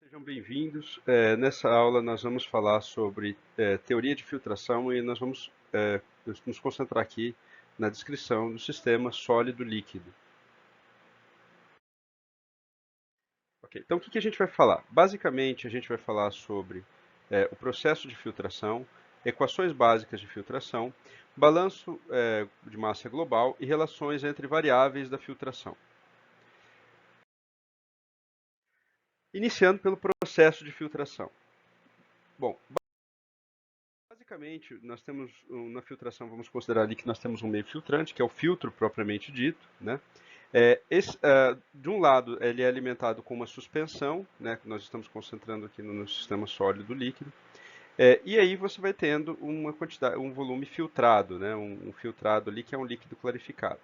Sejam bem-vindos. Nessa aula nós vamos falar sobre teoria de filtração e nós vamos nos concentrar aqui na descrição do sistema sólido-líquido. Ok, então o que a gente vai falar? Basicamente a gente vai falar sobre o processo de filtração, equações básicas de filtração, balanço de massa global e relações entre variáveis da filtração. Iniciando pelo processo de filtração. Bom, basicamente, nós temos na filtração, vamos considerar ali que nós temos um meio filtrante, que é o filtro propriamente dito, né? De um lado, ele é alimentado com uma suspensão, né, que nós estamos concentrando aqui no sistema sólido líquido, e aí você vai tendo uma quantidade, um volume filtrado, né, um filtrado ali que é um líquido clarificado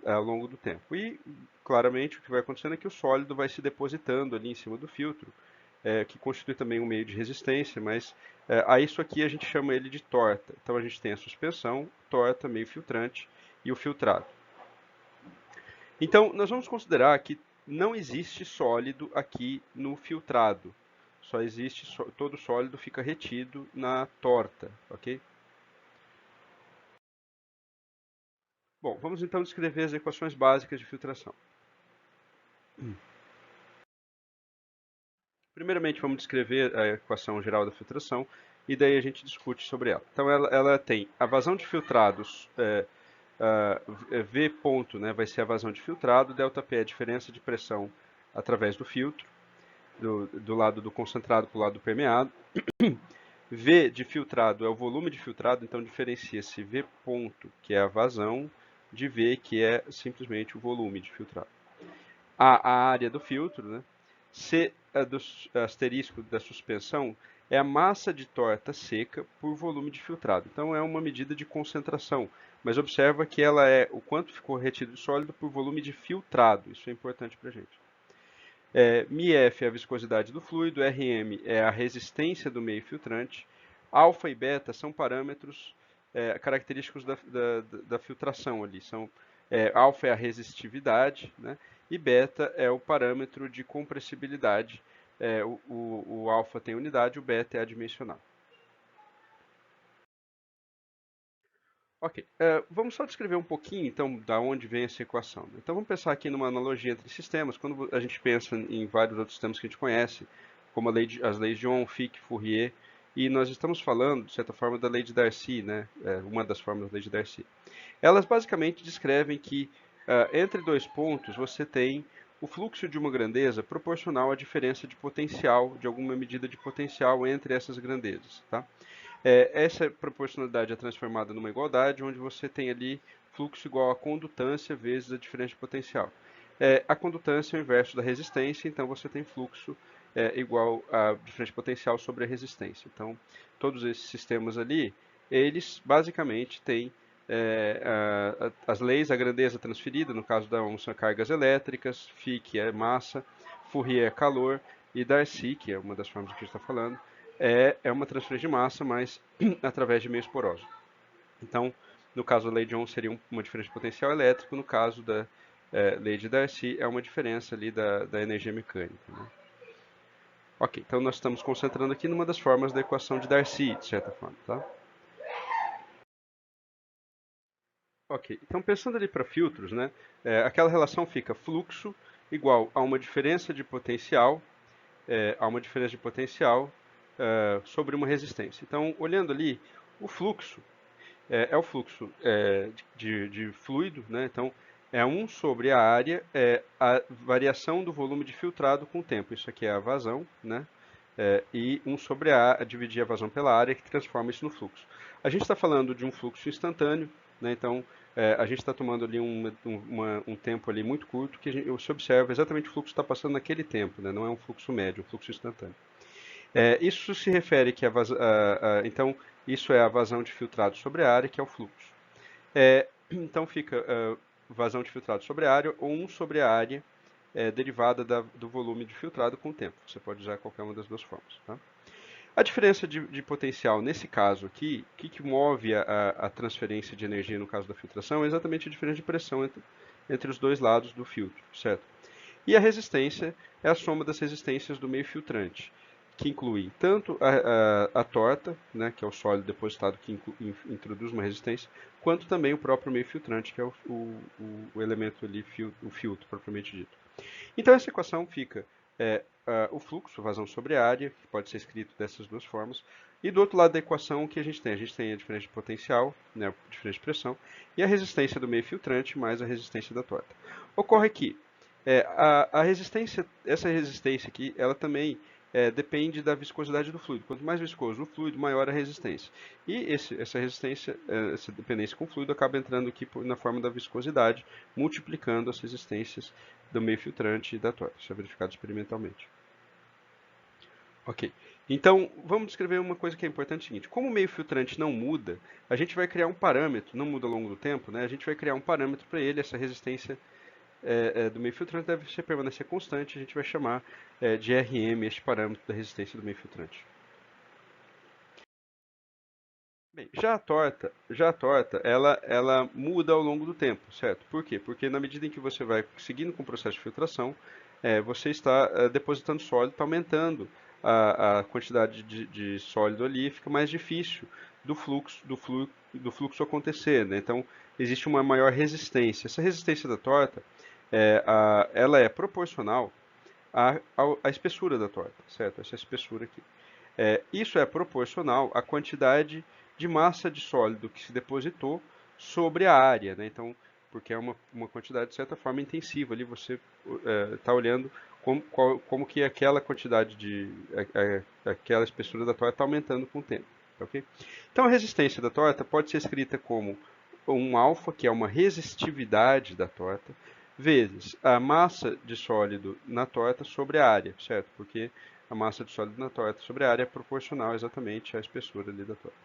ao longo do tempo. E claramente o que vai acontecendo é que o sólido vai se depositando ali em cima do filtro, que constitui também um meio de resistência, mas a isso aqui a gente chama ele de torta. Então a gente tem a suspensão, torta, meio filtrante e o filtrado. Então nós vamos considerar que não existe sólido aqui no filtrado. Só existe, todo sólido fica retido na torta, ok? Bom, vamos então descrever as equações básicas de filtração. Primeiramente, vamos descrever a equação geral da filtração e daí a gente discute sobre ela. Então, ela tem a vazão de filtrados, V ponto, né, vai ser a vazão de filtrado, ΔP é a diferença de pressão através do filtro, do lado do concentrado para o lado do permeado. V de filtrado é o volume de filtrado, então diferencia-se V ponto, que é a vazão, de V, que é simplesmente o volume de filtrado. A área do filtro, né? C do asterisco da suspensão é a massa de torta seca por volume de filtrado. Então é uma medida de concentração, mas observa que ela é o quanto ficou retido de sólido por volume de filtrado. Isso é importante para a gente. μF é a viscosidade do fluido, Rm é a resistência do meio filtrante, alfa e beta são parâmetros característicos da filtração ali. Alfa é a resistividade, né? E beta é o parâmetro de compressibilidade. O alfa tem unidade, o beta é adimensional. Ok, vamos só descrever um pouquinho, então, da onde vem essa equação. Então, vamos pensar aqui numa analogia entre sistemas. Quando a gente pensa em vários outros sistemas que a gente conhece, como as leis de Ohm, Fick, Fourier, e nós estamos falando, de certa forma, da lei de Darcy, né? Uma das formas da lei de Darcy. Elas basicamente descrevem que entre dois pontos você tem o fluxo de uma grandeza proporcional à diferença de potencial, de alguma medida de potencial entre essas grandezas, tá? Essa proporcionalidade é transformada numa igualdade, onde você tem ali fluxo igual a condutância vezes a diferença de potencial. A condutância é o inverso da resistência, então você tem fluxo igual a diferença de potencial sobre a resistência. Então, todos esses sistemas ali, eles basicamente têm as leis, a grandeza transferida, no caso da Ohm são cargas elétricas, Fick é massa, Fourier é calor, e Darcy, que é uma das formas que a gente está falando, é uma transferência de massa, mas através de meios porosos. Então, no caso da lei de Ohm seria uma diferença de potencial elétrico, no caso da lei de Darcy é uma diferença ali da energia mecânica. Né? Ok, então nós estamos concentrando aqui numa das formas da equação de Darcy, de certa forma. Tá? Ok, então pensando ali para filtros, né, aquela relação fica fluxo igual a uma diferença de potencial, sobre uma resistência. Então, olhando ali, o fluxo é o fluxo de fluido, né? Então, é 1 sobre a área, a variação do volume de filtrado com o tempo. Isso aqui é a vazão, né? E 1 sobre dividir a vazão pela área, que transforma isso no fluxo. A gente está falando de um fluxo instantâneo, né? Então, a gente está tomando ali um tempo ali muito curto, que se observa exatamente o fluxo que está passando naquele tempo, né? Não é um fluxo médio, é um fluxo instantâneo. Isso se refere que então isso é a vazão de filtrado sobre a área, que é o fluxo. Então fica vazão de filtrado sobre a área ou 1 sobre a área derivada do volume de filtrado com o tempo. Você pode usar qualquer uma das duas formas. Tá? A diferença de potencial nesse caso aqui, o que move a transferência de energia no caso da filtração é exatamente a diferença de pressão entre os dois lados do filtro, certo? E a resistência é a soma das resistências do meio filtrante, que inclui tanto a torta, né, que é o sólido depositado que introduz uma resistência, quanto também o próprio meio filtrante, que é o elemento ali, o filtro propriamente dito. Então essa equação fica o fluxo, vazão sobre a área, que pode ser escrito dessas duas formas, e do outro lado da equação o que a gente tem? A gente tem a diferença de potencial, né, a diferença de pressão, e a resistência do meio filtrante mais a resistência da torta. Ocorre que a resistência, essa resistência aqui, ela também depende da viscosidade do fluido. Quanto mais viscoso o fluido, maior a resistência. E essa resistência, essa dependência com o fluido acaba entrando aqui na forma da viscosidade, multiplicando as resistências do meio filtrante e da torta. Isso é verificado experimentalmente. Ok. Então, vamos descrever uma coisa que é importante, é o seguinte, como o meio filtrante não muda, a gente vai criar um parâmetro, não muda ao longo do tempo, né? A gente vai criar um parâmetro para ele, essa resistência do meio filtrante deve permanecer constante, a gente vai chamar de Rm este parâmetro da resistência do meio filtrante. Bem, já a torta, ela muda ao longo do tempo, certo? Por quê? Porque na medida em que você vai seguindo com o processo de filtração, você está depositando sólido, está aumentando a quantidade de sólido ali, fica mais difícil do fluxo acontecer, né? Então, existe uma maior resistência. Essa resistência da torta, ela é proporcional à espessura da torta, certo? Essa espessura aqui. Isso é proporcional à quantidade de massa de sólido que se depositou sobre a área, né? Então, porque é uma quantidade de certa forma intensiva ali, você está olhando como que aquela quantidade aquela espessura da torta está aumentando com o tempo, ok? Então, a resistência da torta pode ser escrita como um alfa, que é uma resistividade da torta, vezes a massa de sólido na torta sobre a área, certo? Porque a massa de sólido na torta sobre a área é proporcional exatamente à espessura ali da torta.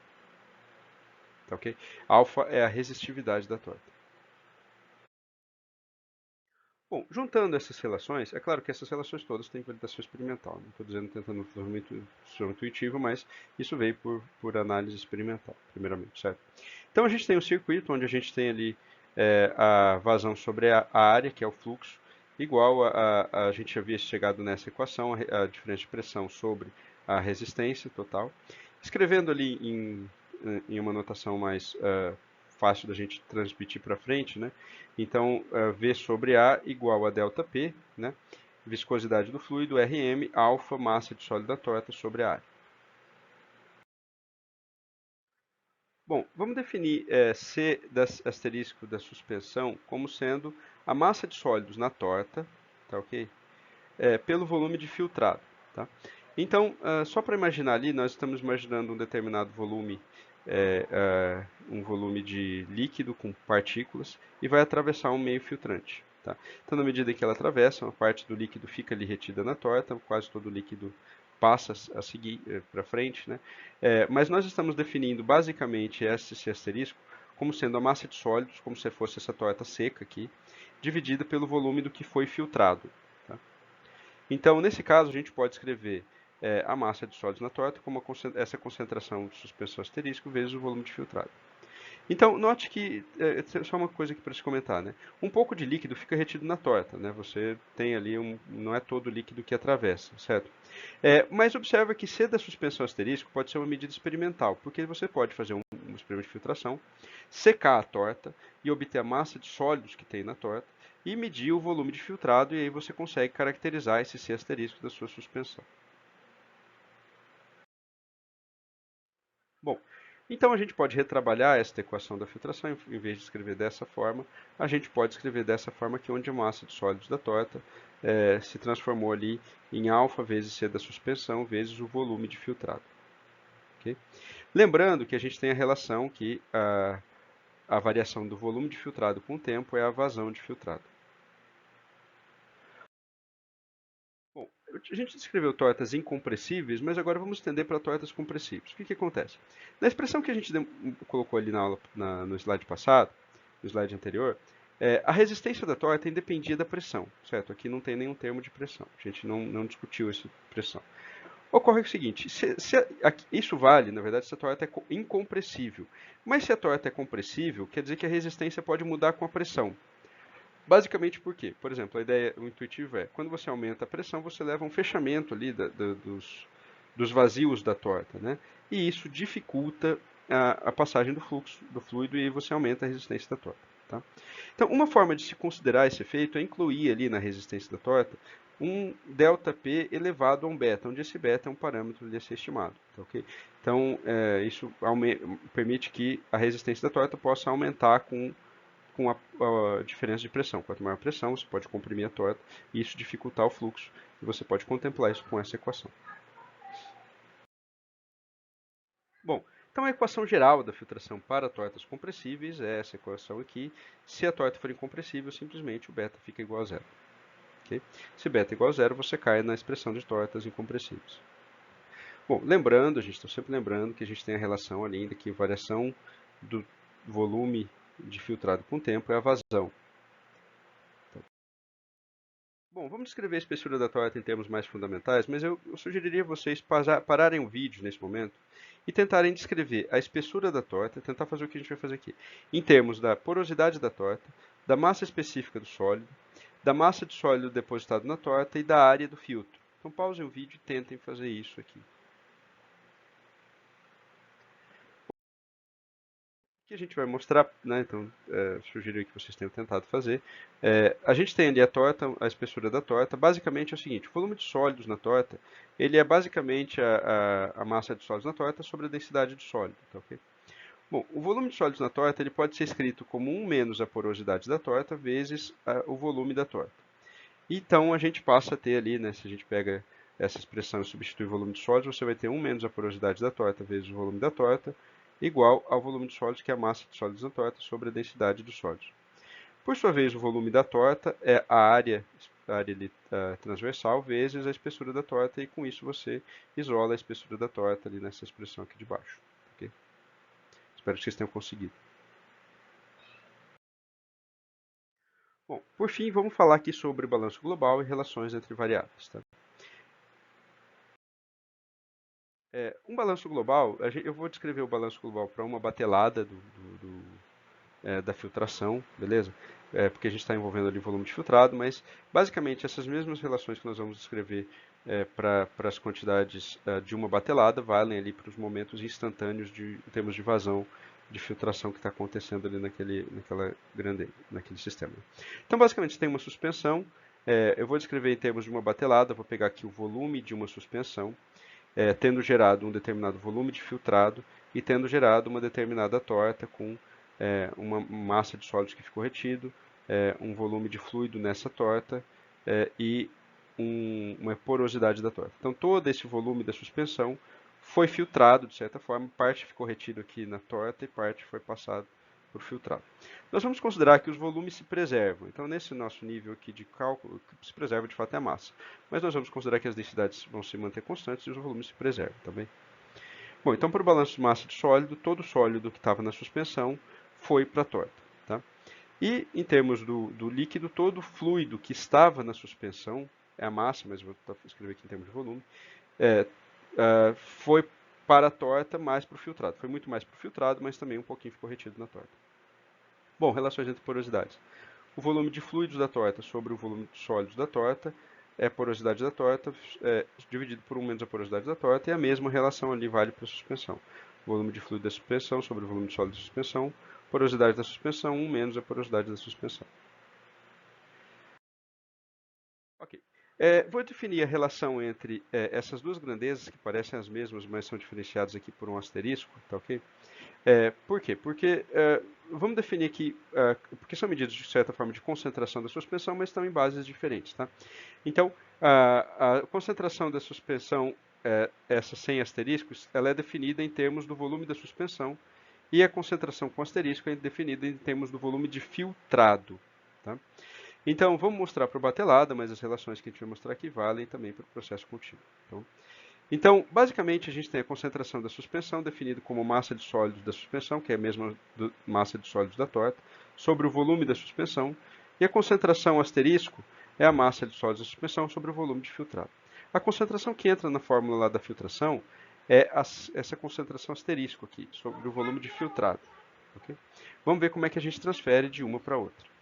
Tá ok? Alfa é a resistividade da torta. Bom, juntando essas relações, é claro que essas relações todas têm validação experimental. Não estou dizendo tentando fazer muito intuitivo, mas isso veio por análise experimental, primeiramente, certo? Então a gente tem um circuito onde a gente tem ali a vazão sobre a área, que é o fluxo, igual a gente havia chegado nessa equação, a diferença de pressão sobre a resistência total. Escrevendo ali em uma notação mais fácil da gente transmitir para frente, né? Então, V sobre A igual a ΔP, né? Viscosidade do fluido, Rm, alfa, massa de sólido da torta sobre a área. Bom, vamos definir C asterisco da suspensão como sendo a massa de sólidos na torta, tá ok? Pelo volume de filtrado, tá? Então, só para imaginar ali, nós estamos imaginando um determinado volume, um volume de líquido com partículas e vai atravessar um meio filtrante, tá? Então, na medida que ela atravessa, uma parte do líquido fica ali retida na torta, quase todo o líquido passa a seguir para frente, né? Mas nós estamos definindo basicamente esse asterisco como sendo a massa de sólidos, como se fosse essa torta seca aqui, dividida pelo volume do que foi filtrado. Tá? Então, nesse caso, a gente pode escrever a massa de sólidos na torta como essa concentração de suspensão asterisco vezes o volume de filtrado. Então, note que, só uma coisa aqui para se comentar, né? Um pouco de líquido fica retido na torta, né? Você tem ali, não é todo o líquido que atravessa, certo? Mas observa que C da suspensão asterisco pode ser uma medida experimental, porque você pode fazer um experimento de filtração, secar a torta e obter a massa de sólidos que tem na torta e medir o volume de filtrado, e aí você consegue caracterizar esse C asterisco da sua suspensão. Bom, então a gente pode retrabalhar esta equação da filtração, em vez de escrever dessa forma, a gente pode escrever dessa forma aqui, onde a massa de sólidos da torta se transformou ali em alfa vezes C da suspensão vezes o volume de filtrado. Okay? Lembrando que a gente tem a relação que a variação do volume de filtrado com o tempo é a vazão de filtrado. Bom, a gente descreveu tortas incompressíveis, mas agora vamos estender para tortas compressíveis. O que acontece? Na expressão que a gente colocou ali na aula, no slide passado, no slide anterior, a resistência da torta independia da pressão, certo? Aqui não tem nenhum termo de pressão, a gente não discutiu essa pressão. Ocorre o seguinte, isso vale, na verdade, se a torta é incompressível. Mas se a torta é compressível, quer dizer que a resistência pode mudar com a pressão. Basicamente por quê? Por exemplo, a ideia, o intuitivo é, quando você aumenta a pressão, você leva um fechamento ali dos vazios da torta, né? E isso dificulta a passagem do fluxo, do fluido, e você aumenta a resistência da torta, tá? Então, uma forma de se considerar esse efeito é incluir ali na resistência da torta um ΔP elevado a um beta, onde esse beta é um parâmetro a ser estimado, tá, ok? Então, isso permite que a resistência da torta possa aumentar com a diferença de pressão. Quanto maior a pressão, você pode comprimir a torta e isso dificultar o fluxo, e você pode contemplar isso com essa equação. Bom, então a equação geral da filtração para tortas compressíveis é essa equação aqui. Se a torta for incompressível, simplesmente o beta fica igual a zero. Okay? Se beta é igual a zero, você cai na expressão de tortas incompressíveis. Bom, lembrando, a gente está sempre lembrando que a gente tem a relação ali ainda que variação do volume de filtrado com o tempo é a vazão. Bom, vamos descrever a espessura da torta em termos mais fundamentais, mas eu sugeriria vocês pararem o vídeo nesse momento e tentarem descrever a espessura da torta, tentar fazer o que a gente vai fazer aqui, em termos da porosidade da torta, da massa específica do sólido, da massa de sólido depositado na torta e da área do filtro. Então pausem o vídeo e tentem fazer isso aqui. Que a gente vai mostrar, né? Então, sugiro que vocês tenham tentado fazer. A gente tem ali a torta, a espessura da torta. Basicamente é o seguinte: o volume de sólidos na torta, ele é basicamente a massa de sólidos na torta sobre a densidade de sólido, tá, ok? Bom, o volume de sólidos na torta ele pode ser escrito como 1 menos a porosidade da torta vezes o volume da torta. Então a gente passa a ter ali, né? Se a gente pega essa expressão e substitui o volume de sólidos, você vai ter 1 menos a porosidade da torta vezes o volume da torta, igual ao volume de sólidos, que é a massa de sólidos na torta, sobre a densidade dos sólidos. Por sua vez, o volume da torta é a área ali, transversal vezes a espessura da torta, e com isso você isola a espessura da torta ali nessa expressão aqui de baixo. Okay? Espero que vocês tenham conseguido. Bom, por fim, vamos falar aqui sobre balanço global e relações entre variáveis. Tá? Um balanço global, eu vou descrever o balanço global para uma batelada da filtração, beleza? Porque a gente está envolvendo ali volume de filtrado, mas basicamente essas mesmas relações que nós vamos descrever para as quantidades de uma batelada valem ali para os momentos instantâneos em termos de vazão de filtração que está acontecendo ali naquele sistema. Então, basicamente, tem uma suspensão. Eu vou descrever em termos de uma batelada, vou pegar aqui o volume de uma suspensão, tendo gerado um determinado volume de filtrado e tendo gerado uma determinada torta com uma massa de sólidos que ficou retido, um volume de fluido nessa torta e uma porosidade da torta. Então todo esse volume da suspensão foi filtrado de certa forma, parte ficou retido aqui na torta e parte foi passado por filtrado. Nós vamos considerar que os volumes se preservam. Então nesse nosso nível aqui de cálculo, o que se preserva de fato é a massa. Mas nós vamos considerar que as densidades vão se manter constantes e os volumes se preservam também. Bom, então para o balanço de massa de sólido, todo o sólido que estava na suspensão foi para a torta. Tá? E em termos do líquido, todo o fluido que estava na suspensão, é a massa, mas vou escrever aqui em termos de volume, foi para a torta mais para o filtrado. Foi muito mais para o filtrado, mas também um pouquinho ficou retido na torta. Bom, relações entre porosidades. O volume de fluidos da torta sobre o volume de sólidos da torta é a porosidade da torta dividido por 1 menos a porosidade da torta, e a mesma relação ali vale para a suspensão. O volume de fluido da suspensão sobre o volume de sólido da suspensão, porosidade da suspensão, 1 menos a porosidade da suspensão. Ok. Vou definir a relação entre essas duas grandezas, que parecem as mesmas, mas são diferenciadas aqui por um asterisco, tá ok? Por quê? Porque vamos definir aqui, porque são medidas de certa forma de concentração da suspensão, mas estão em bases diferentes, tá? Então, a concentração da suspensão, essa sem asteriscos, ela é definida em termos do volume da suspensão, e a concentração com asterisco é definida em termos do volume de filtrado, tá? Então, vamos mostrar para a batelada, mas as relações que a gente vai mostrar aqui valem também para o processo contínuo. Então, basicamente, a gente tem a concentração da suspensão, definida como massa de sólidos da suspensão, que é a mesma massa de sólidos da torta, sobre o volume da suspensão, e a concentração asterisco é a massa de sólidos da suspensão sobre o volume de filtrado. A concentração que entra na fórmula lá da filtração é essa concentração asterisco aqui, sobre o volume de filtrado. Okay? Vamos ver como é que a gente transfere de uma para outra.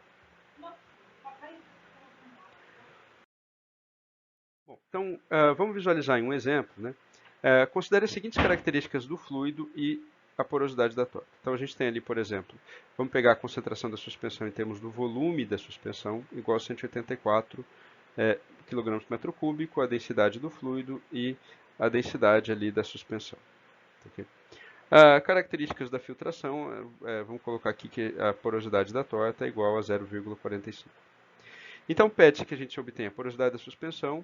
Então, vamos visualizar em um exemplo, né? Considere as seguintes características do fluido e a porosidade da torta. Então, a gente tem ali, por exemplo, vamos pegar a concentração da suspensão em termos do volume da suspensão, igual a 184 kg por metro cúbico, a densidade do fluido e a densidade ali da suspensão. Okay? Características da filtração, vamos colocar aqui que a porosidade da torta é igual a 0,45. Então, pede-se que a gente obtenha a porosidade da suspensão,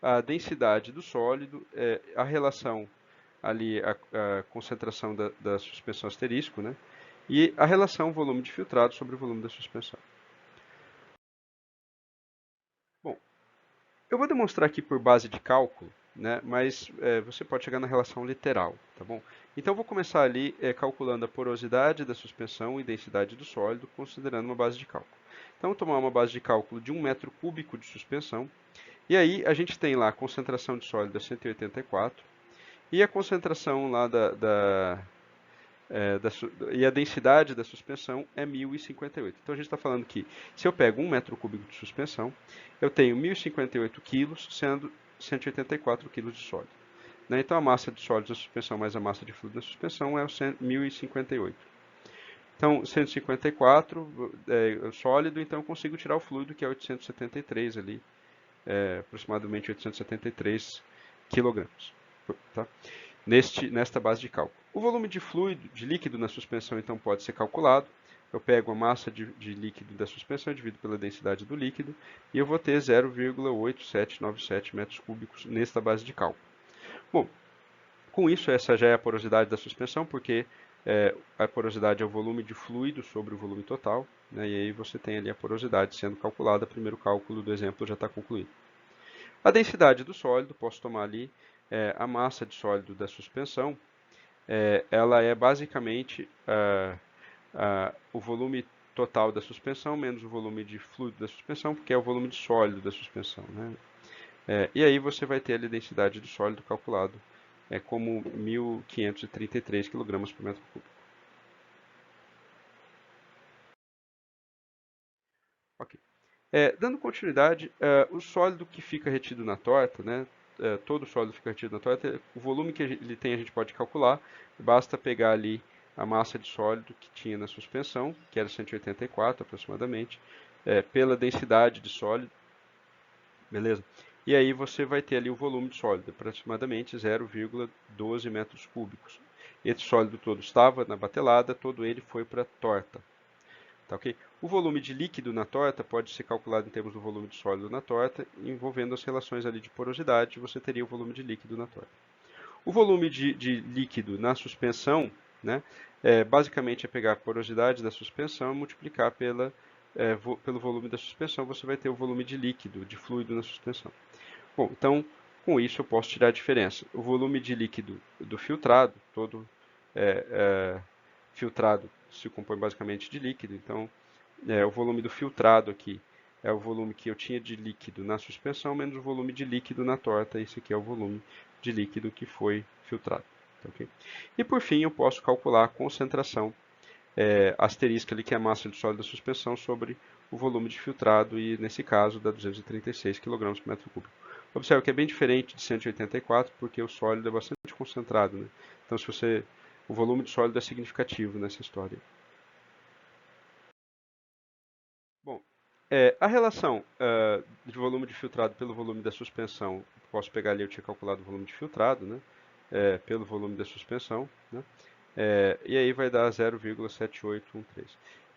a densidade do sólido, a relação ali, a concentração da suspensão asterisco, né? E a relação volume de filtrado sobre o volume da suspensão. Bom, eu vou demonstrar aqui por base de cálculo, né? Mas você pode chegar na relação literal, tá bom? Então, eu vou começar ali calculando a porosidade da suspensão e densidade do sólido, considerando uma base de cálculo. Então, vou tomar uma base de cálculo de 1 metro cúbico de suspensão. E aí a gente tem lá a concentração de sólido a 184 e a concentração lá e a densidade da suspensão é 1058. Então a gente está falando que se eu pego 1 metro cúbico de suspensão, eu tenho 1058 quilos, sendo 184 quilos de sólido. Né? Então a massa de sólido da suspensão mais a massa de fluido da suspensão é o 1058. Então 154 é sólido, então eu consigo tirar o fluido, que é 873 ali, aproximadamente 873 quilogramas. Tá? Nesta base de cálculo. O volume de fluido, de líquido na suspensão, então, pode ser calculado. Eu pego a massa de líquido da suspensão, divido pela densidade do líquido, e eu vou ter 0,8797 metros cúbicos nesta base de cálculo. Bom, com isso, essa já é a porosidade da suspensão, porque a porosidade é o volume de fluido sobre o volume total, né, e aí você tem ali a porosidade sendo calculada. O primeiro cálculo do exemplo já está concluído. A densidade do sólido, posso tomar ali a massa de sólido da suspensão, ela é basicamente o volume total da suspensão menos o volume de fluido da suspensão, porque é o volume de sólido da suspensão. Né? E aí você vai ter a densidade do sólido calculado como 1.533 kg por metro cúbico. Ok. Dando continuidade, o sólido que fica retido na torta, né, todo sólido fica retido na torta, o volume que ele tem a gente pode calcular, basta pegar ali a massa de sólido que tinha na suspensão, que era 184 aproximadamente, pela densidade de sólido, beleza? E aí você vai ter ali o volume de sólido, aproximadamente 0,12 metros cúbicos. Esse sólido todo estava na batelada, todo ele foi para a torta. Tá, okay? O volume de líquido na torta pode ser calculado em termos do volume de sólido na torta, envolvendo as relações ali de porosidade, você teria o volume de líquido na torta. O volume de líquido na suspensão, né, basicamente é pegar a porosidade da suspensão e multiplicar pelo volume da suspensão, você vai ter o volume de líquido, de fluido na suspensão. Bom, então, com isso eu posso tirar a diferença. O volume de líquido do filtrado, todo filtrado se compõe basicamente de líquido, então o volume do filtrado aqui é o volume que eu tinha de líquido na suspensão menos o volume de líquido na torta. Esse aqui é o volume de líquido que foi filtrado. Okay? E por fim eu posso calcular a concentração asterisca ali, que é a massa de sólido da suspensão sobre o volume de filtrado, e nesse caso dá 236 kg por metro cúbico. Observe que é bem diferente de 184, porque o sólido é bastante concentrado, né? Então o volume de sólido é significativo nessa história. Bom, a relação de volume de filtrado pelo volume da suspensão, posso pegar ali, eu tinha calculado o volume de filtrado, né? Pelo volume da suspensão, né? E aí vai dar 0,7813.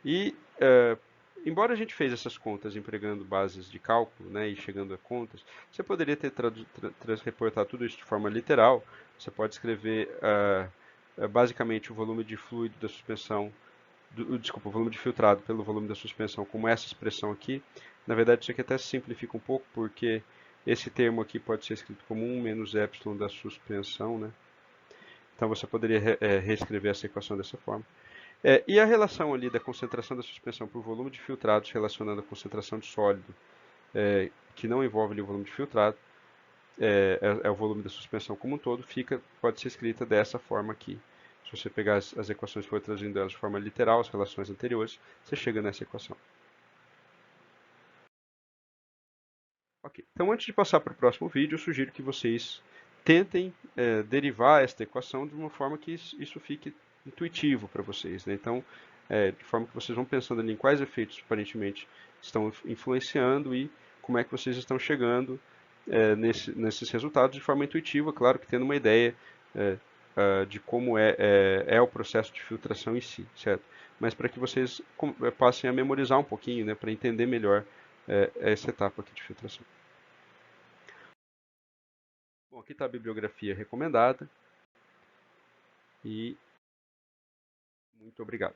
E, embora a gente fez essas contas empregando bases de cálculo, né, e chegando a contas, você poderia ter reportado tudo isso de forma literal. Você pode escrever basicamente o volume de fluido da suspensão, desculpa, o volume de filtrado pelo volume da suspensão, como essa expressão aqui. Na verdade, isso aqui até se simplifica um pouco, porque esse termo aqui pode ser escrito como 1 menos epsilon da suspensão, né? Então você poderia reescrever essa equação dessa forma. E a relação ali da concentração da suspensão por volume de filtrados relacionando a concentração de sólido, que não envolve ali o volume de filtrado, é o volume da suspensão como um todo, pode ser escrita dessa forma aqui. Se você pegar as equações e for traduzindo elas de forma literal, as relações anteriores, você chega nessa equação. Ok. Então, antes de passar para o próximo vídeo, eu sugiro que vocês tentem derivar esta equação de uma forma que isso fique intuitivo para vocês, né? Então, de forma que vocês vão pensando ali em quais efeitos aparentemente estão influenciando e como é que vocês estão chegando nesses resultados de forma intuitiva, claro que tendo uma ideia de como é o processo de filtração em si, certo? Mas para que vocês passem a memorizar um pouquinho, né, para entender melhor essa etapa aqui de filtração. Bom, aqui está a bibliografia recomendada e muito obrigado.